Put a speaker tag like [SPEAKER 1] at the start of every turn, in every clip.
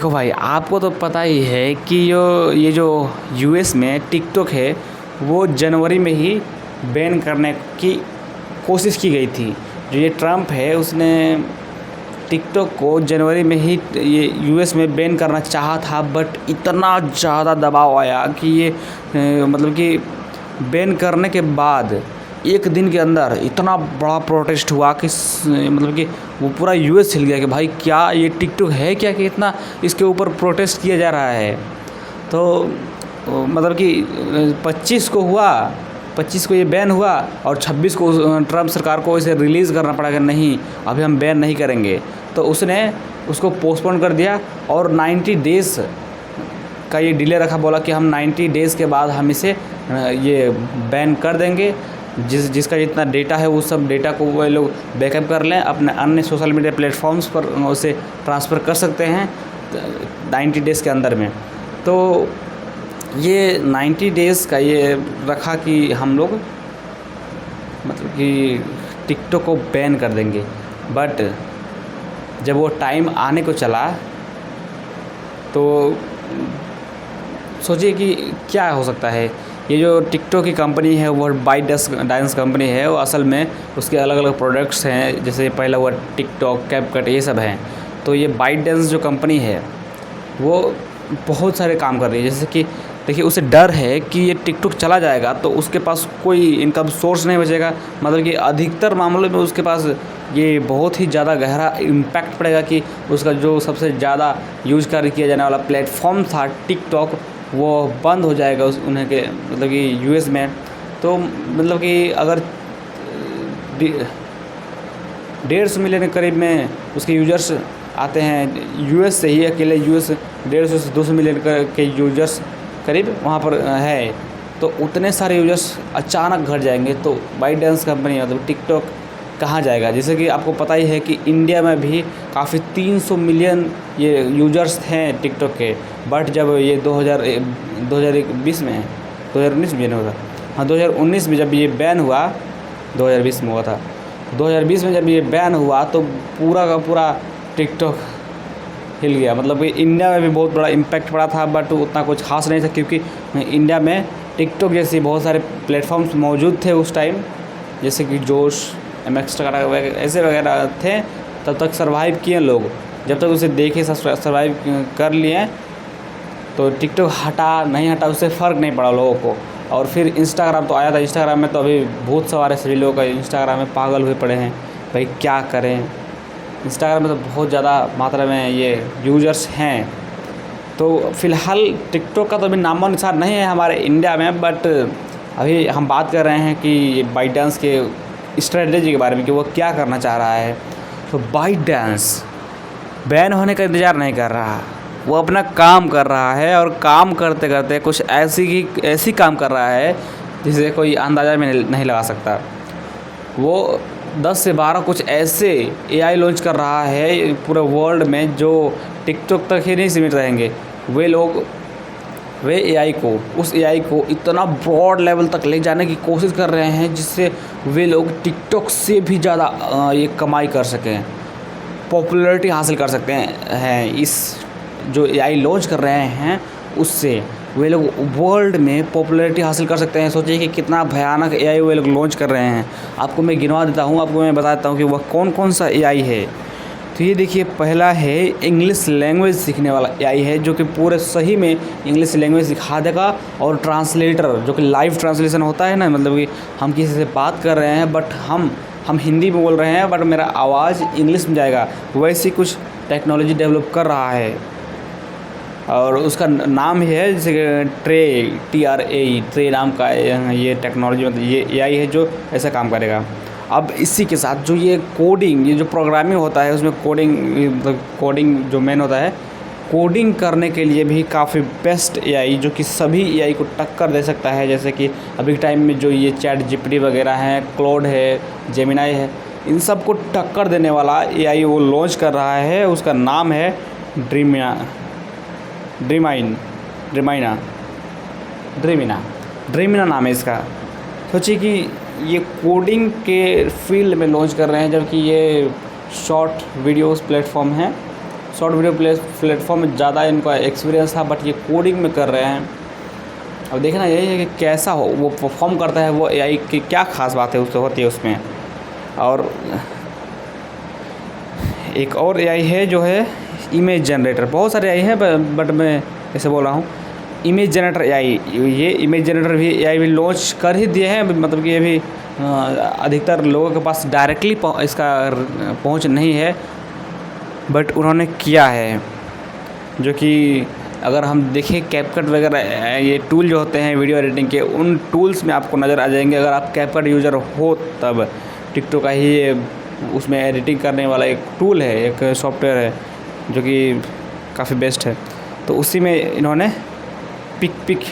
[SPEAKER 1] देखो भाई, आपको तो पता ही है कि ये जो यूएस में टिकटॉक है वो जनवरी में ही बैन करने की कोशिश की गई थी। जो ये ट्रम्प है उसने टिकटॉक को जनवरी में ही ये यूएस में बैन करना चाहा था, बट इतना ज़्यादा दबाव आया कि ये मतलब कि बैन करने के बाद एक दिन के अंदर इतना बड़ा प्रोटेस्ट हुआ कि मतलब कि वो पूरा यूएस हिल गया कि भाई क्या ये टिकटॉक है क्या कि इतना इसके ऊपर प्रोटेस्ट किया जा रहा है। तो मतलब कि 25 को हुआ, 25 को ये बैन हुआ और 26 को ट्रम्प सरकार को इसे रिलीज़ करना पड़ा कि नहीं अभी हम बैन नहीं करेंगे। तो उसने उसको पोस्टपोन कर दिया और 90 डेज़ का ये डिले रखा, बोला कि हम 90 डेज़ के बाद हम इसे ये बैन कर देंगे। जिसका जितना डेटा है वो सब डेटा को वो लोग बैकअप कर लें, अपने अन्य सोशल मीडिया प्लेटफॉर्म्स पर उसे ट्रांसफ़र कर सकते हैं 90 डेज़ के अंदर में। तो ये 90 डेज़ का ये रखा कि हम लोग मतलब कि टिकटॉक को बैन कर देंगे। बट जब वो टाइम आने को चला तो सोचिए कि क्या हो सकता है। ये जो टिकटॉक की कंपनी है वो बाइट डांस कंपनी है, वो असल में उसके अलग अलग प्रोडक्ट्स हैं, जैसे पहला हुआ टिकटॉक, कैपकट, ये सब हैं। तो ये बाइट डांस जो कंपनी है वो बहुत सारे काम कर रही है। जैसे कि देखिए उसे डर है कि ये टिकटॉक चला जाएगा तो उसके पास कोई इनकम सोर्स नहीं बचेगा। मतलब कि अधिकतर मामलों में उसके पास ये बहुत ही ज़्यादा गहरा इम्पैक्ट पड़ेगा कि उसका जो सबसे ज़्यादा यूज किया जाने वाला प्लेटफॉर्म था टिकटॉक वो बंद हो जाएगा उन्हें के मतलब कि यूएस में। तो मतलब कि अगर 150 मिलियन के करीब में उसके यूजर्स आते हैं यूएस से ही, अकेले यूएस 150 से 200 मिलियन के यूजर्स करीब वहाँ पर है। तो उतने सारे यूजर्स अचानक घट जाएंगे तो बाइट डांस कंपनी मतलब टिकटॉक कहाँ जाएगा। जैसे कि आपको पता ही है कि इंडिया में भी काफ़ी 300 मिलियन ये यूजर्स हैं टिकटॉक के। बट जब ये 2020 में 2019 में हुआ था, हाँ 2019 में जब ये बैन हुआ, 2020 में हुआ था, 2020 में जब ये बैन हुआ तो पूरा का पूरा टिकटॉक हिल गया। मतलब कि इंडिया में भी बहुत बड़ा इम्पैक्ट पड़ा था बट उतना कुछ खास नहीं था, क्योंकि इंडिया में टिकटॉक जैसे बहुत सारे प्लेटफॉर्म्स मौजूद थे उस टाइम, जैसे कि जोश, MX ऐसे वगैरह थे। तब तक सर्वाइव किए लोग, जब तक उसे देखे सर्वाइव कर लिए। तो टिकटॉक हटा नहीं हटा उससे फ़र्क नहीं पड़ा लोगों को। और फिर इंस्टाग्राम तो आया था। इंस्टाग्राम में तो अभी भूत सवार है, सभी लोग का इंस्टाग्राम में पागल हुए पड़े हैं, भाई क्या करें। इंस्टाग्राम में तो बहुत ज़्यादा मात्रा में ये यूजर्स हैं। तो फ़िलहाल टिकटॉक का तो अभी नामो निशान नहीं है हमारे इंडिया में। बट अभी हम बात कर रहे हैं कि ये बाइट डांस के स्ट्रेटजी के बारे में कि वो क्या करना चाह रहा है। तो बाइट डांस बैन होने का इंतज़ार नहीं कर रहा, वो अपना काम कर रहा है और काम करते करते कुछ ऐसी काम कर रहा है जिसे कोई अंदाज़ा में नहीं लगा सकता। वो 10 से 12 कुछ ऐसे AI लॉन्च कर रहा है पूरे वर्ल्ड में जो टिकटॉक तक ही नहीं सीमित रहेंगे। वे उस AI को इतना ब्रॉड लेवल तक ले जाने की कोशिश कर रहे हैं जिससे वे लोग टिकटॉक से भी ज़्यादा ये कमाई कर सकें, पॉपुलैरिटी हासिल कर सकते हैं। इस जो AI लॉन्च कर रहे हैं उससे वे लोग वर्ल्ड में पॉपुलैरिटी हासिल कर सकते हैं। सोचिए कि कितना भयानक AI वे लोग लॉन्च कर रहे हैं। आपको मैं गिनवा देता हूँ, आपको मैं बता देता हूँ कि वह कौन कौन सा AI है। तो ये देखिए, पहला है इंग्लिश लैंग्वेज सीखने वाला AI है, जो कि पूरे सही में इंग्लिश लैंग्वेज सिखा देगा। और ट्रांसलेटर, जो कि लाइव ट्रांसलेशन होता है ना, मतलब कि हम किसी से बात कर रहे हैं बट हम हिंदी में बोल रहे हैं बट मेरा आवाज़ इंग्लिश में जाएगा, वैसी कुछ टेक्नोलॉजी डेवलप कर रहा है। और उसका नाम है जैसे ट्रे नाम का ये टेक्नोलॉजी, मतलब ये AI है जो ऐसा काम करेगा। अब इसी के साथ जो ये कोडिंग, ये जो प्रोग्रामिंग होता है उसमें कोडिंग जो मेन होता है, कोडिंग करने के लिए भी काफ़ी बेस्ट AI जो कि सभी AI को टक्कर दे सकता है। जैसे कि अभी टाइम में जो ये ChatGPT वगैरह हैं, क्लाउड है, जेमिनाई है, इन सब को टक्कर देने वाला AI वो लॉन्च कर रहा है। उसका नाम है ड्रीमिना नाम है इसका। सोचिए कि ये कोडिंग के फील्ड में लॉन्च कर रहे हैं, जबकि ये शॉर्ट वीडियोस प्लेटफॉर्म है शॉर्ट वीडियो प्लेटफॉर्म में ज़्यादा इनका एक्सपीरियंस था, बट ये कोडिंग में कर रहे हैं। अब देखना यही है कि कैसा हो वो परफॉर्म करता है, वो एआई की क्या खास बात है उससे होती है उसमें। और एक और एआई है जो है इमेज जनरेटर। बहुत सारे एआई हैं बट मैं ऐसे बोल रहा हूँ इमेज जनरेटर एआई। ये इमेज जनरेटर भी एआई भी लॉन्च कर ही दिए हैं, मतलब कि ये भी अधिकतर लोगों के पास डायरेक्टली इसका पहुँच नहीं है, बट उन्होंने किया है। जो कि अगर हम देखें कैपकट वगैरह ये टूल जो होते हैं वीडियो एडिटिंग के, उन टूल्स में आपको नज़र आ जाएंगे अगर आप कैपकट यूज़र हो तब। टिकटॉक का ही ये उसमें एडिटिंग करने वाला एक टूल है, एक सॉफ्टवेयर है जो कि काफ़ी बेस्ट है। तो उसी में इन्होंने पिक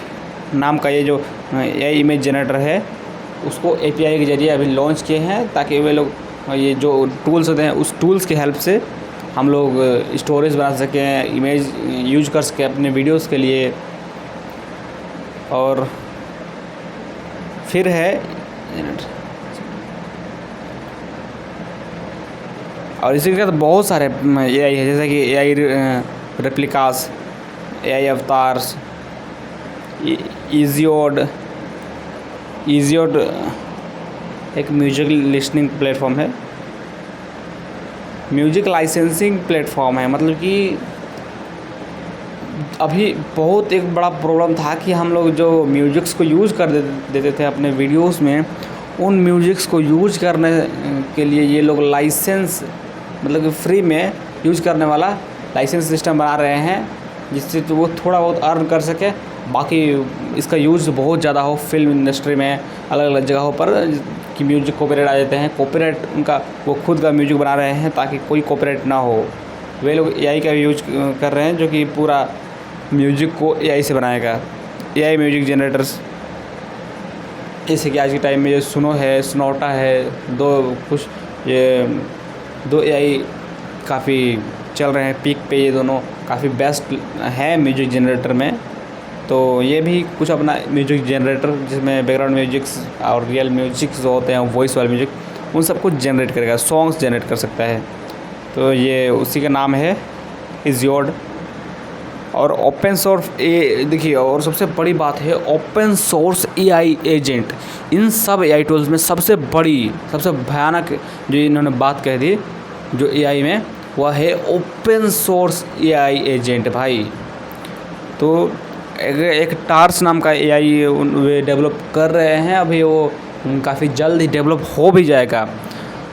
[SPEAKER 1] नाम का ये जो एआई इमेज जनरेटर है उसको एपीआई के ज़रिए अभी लॉन्च किए हैं, ताकि वे लोग ये जो टूल्स होते हैं उस टूल्स की हेल्प से हम लोग स्टोरेज बना सकें, इमेज यूज कर सकें अपने वीडियोस के लिए। और फिर है और इसी के साथ बहुत सारे एआई है, जैसे कि एआई रेप्लिकास, एआई अवतार्स, इजियोड एक म्यूजिक लिसनिंग प्लेटफॉर्म है, म्यूजिक लाइसेंसिंग प्लेटफॉर्म है। मतलब कि अभी बहुत एक बड़ा प्रॉब्लम था कि हम लोग जो म्यूजिक्स को यूज़ कर देते थे अपने वीडियोस में, उन म्यूजिक्स को यूज करने के लिए ये लोग लाइसेंस, मतलब कि फ्री में यूज करने वाला लाइसेंस सिस्टम बना रहे हैं, जिससे तो वो थोड़ा बहुत अर्न कर सके। बाकी इसका यूज़ बहुत ज़्यादा हो फिल्म इंडस्ट्री में, अलग अलग जगहों पर कि म्यूजिक कॉपीराइट आ जाते हैं। कॉपीराइट उनका वो खुद का म्यूजिक बना रहे हैं ताकि कोई कॉपीराइट ना हो। वे लोग एआई का यूज कर रहे हैं जो कि पूरा म्यूजिक को एआई से बनाएगा, एआई म्यूजिक जनरेटर्स। जैसे कि आज के टाइम में ये सुनो है, स्नोटा है, दो एआई काफ़ी चल रहे हैं पीक पे। ये दोनों काफ़ी बेस्ट हैं म्यूजिक जनरेटर में। तो ये भी कुछ अपना म्यूजिक जनरेटर जिसमें बैकग्राउंड म्यूजिक्स और रियल म्यूजिक्स जो होते हैं वॉइस वाले म्यूजिक, उन सबको जनरेट करेगा, सॉन्ग्स जनरेट कर सकता है। तो ये उसी का नाम है इजियोड। और ओपन सोर्स देखिए, और सबसे बड़ी बात है ओपन सोर्स एआई एजेंट। इन सब एआई टूल्स में सबसे बड़ी, सबसे भयानक जो इन्होंने बात कह दी जो एआई में, वह है ओपन सोर्स एआई एजेंट भाई। तो एक टार्स नाम का एआई वे डेवलप कर रहे हैं अभी, वो काफ़ी जल्द ही डेवलप हो भी जाएगा।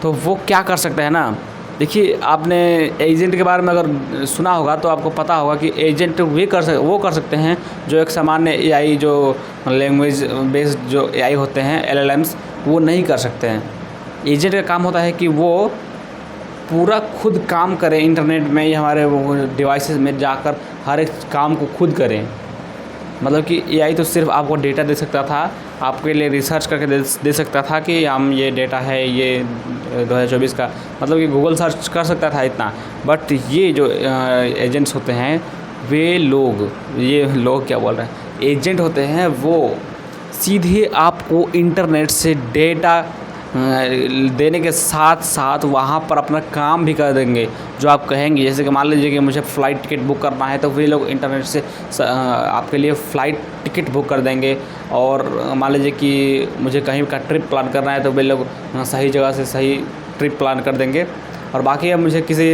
[SPEAKER 1] तो वो क्या कर सकता है ना, देखिए आपने एजेंट के बारे में अगर सुना होगा तो आपको पता होगा कि एजेंट वो कर सकते हैं जो एक सामान्य एआई जो लैंग्वेज बेस्ड जो एआई होते हैं एलएलएम्स, वो नहीं कर सकते हैं। एजेंट का काम होता है कि वो पूरा खुद काम करें, इंटरनेट में या हमारे वो डिवाइसेस में जाकर हर एक काम को खुद करें। मतलब कि एआई तो सिर्फ आपको डेटा दे सकता था, आपके लिए रिसर्च करके दे सकता था कि हम ये डेटा है ये 2024 का, मतलब कि गूगल सर्च कर सकता था इतना। बट ये जो एजेंट्स होते हैं ये लोग क्या बोल रहे हैं, एजेंट होते हैं, वो सीधे आपको इंटरनेट से डेटा देने के साथ साथ वहाँ पर अपना काम भी कर देंगे जो आप कहेंगे। जैसे कि मान लीजिए कि मुझे फ़्लाइट टिकट बुक करना है, तो वे लोग इंटरनेट से आपके लिए फ़्लाइट टिकट बुक कर देंगे। और मान लीजिए कि मुझे कहीं का ट्रिप प्लान करना है, तो वे लोग सही जगह से सही ट्रिप प्लान कर देंगे। और बाकी अब मुझे किसी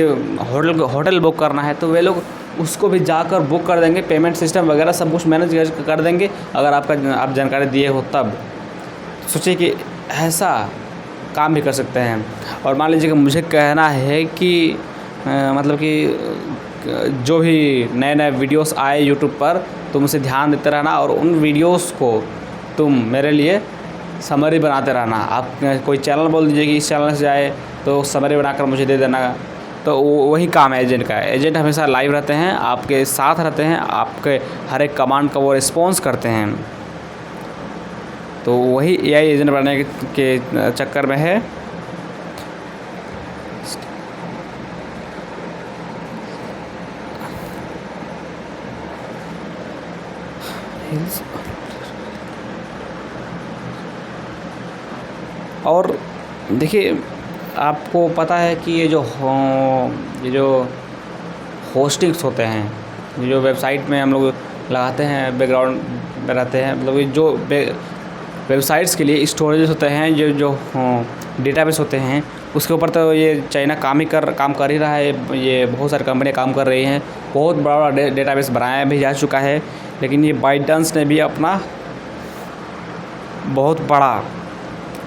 [SPEAKER 1] होटल बुक करना है, तो वे लोग उसको भी जाकर बुक कर देंगे, पेमेंट सिस्टम वगैरह सब कुछ मैनेज कर देंगे अगर आप जानकारी दिए हो तब। सोचिए कि ऐसा काम भी कर सकते हैं। और मान लीजिए कि मुझे कहना है कि मतलब कि जो भी नए वीडियोस आए यूट्यूब पर, तुम उसे ध्यान देते रहना और उन वीडियोस को तुम मेरे लिए समरी बनाते रहना। आप कोई चैनल बोल दीजिए कि इस चैनल से आए, तो समरी बनाकर मुझे दे देना। तो वही काम है एजेंट का। एजेंट हमेशा लाइव रहते हैं, आपके साथ रहते हैं, आपके हर एक कमांड का वो रिस्पॉन्स करते हैं। तो वही एआई एजेंट बनाने के चक्कर में है। और देखिए आपको पता है कि ये जो होस्टिंग्स होते हैं, जो वेबसाइट में हम लोग लगाते हैं, बैकग्राउंड में रहते हैं, मतलब ये जो वेबसाइट्स के लिए स्टोरेजेस होते हैं, जो डेटाबेस होते हैं, उसके ऊपर तो ये चाइना काम कर ही रहा है। ये बहुत सारी कंपनियाँ काम कर रही हैं, बहुत बड़ा डेटाबेस बनाया भी जा चुका है। लेकिन ये बाइडेंस ने भी अपना बहुत बड़ा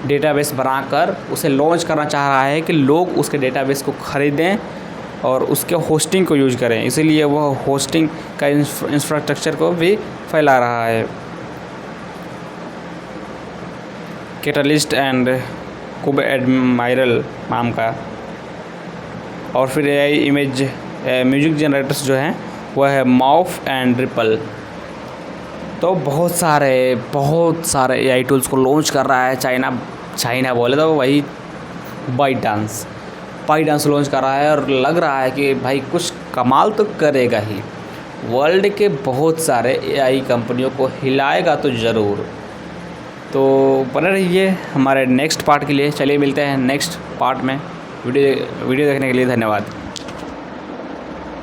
[SPEAKER 1] डेटाबेस बनाकर उसे लॉन्च करना चाह रहा है कि लोग उसके डेटाबेस को ख़रीदें और उसके होस्टिंग को यूज़ करें। इसीलिए वह होस्टिंग का इंफ्रास्ट्रक्चर को भी फैला रहा है। कैटलिस्ट एंड कुब एडमायरल नाम का। और फिर AI इमेज म्यूजिक जनरेटर्स जो हैं वह है माउफ एंड रिपल। तो बहुत सारे AI टूल्स को लॉन्च कर रहा है चाइना बोले तो वही बाइडांस लॉन्च कर रहा है, और लग रहा है कि भाई कुछ कमाल तो करेगा ही, वर्ल्ड के बहुत सारे AI कंपनियों को हिलाएगा तो ज़रूर। तो बने रहिए हमारे नेक्स्ट पार्ट के लिए। चलिए मिलते हैं नेक्स्ट पार्ट में। वीडियो देखने के लिए धन्यवाद।